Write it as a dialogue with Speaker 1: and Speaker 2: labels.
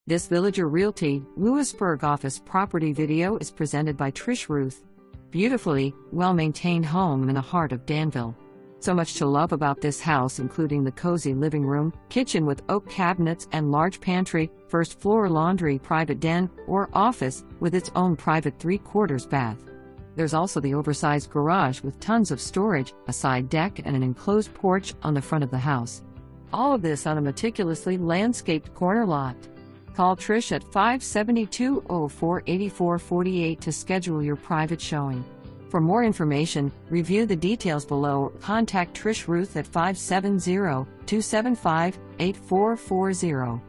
Speaker 1: This Villager Realty, Lewisburg Office property video is presented by Trish Ruth. Beautifully, well-maintained home in the heart of Danville. So much to love about this house, including the cozy living room, kitchen with oak cabinets and large pantry, first floor laundry, private den, or office with its own private 3/4 bath. There's also the oversized garage with tons of storage, a side deck and an enclosed porch on the front of the house. All of this on a meticulously landscaped corner lot. Call Trish at 572-04-8448 to schedule your private showing. For more information, review the details below or contact Trish Ruth at 570-275-8440.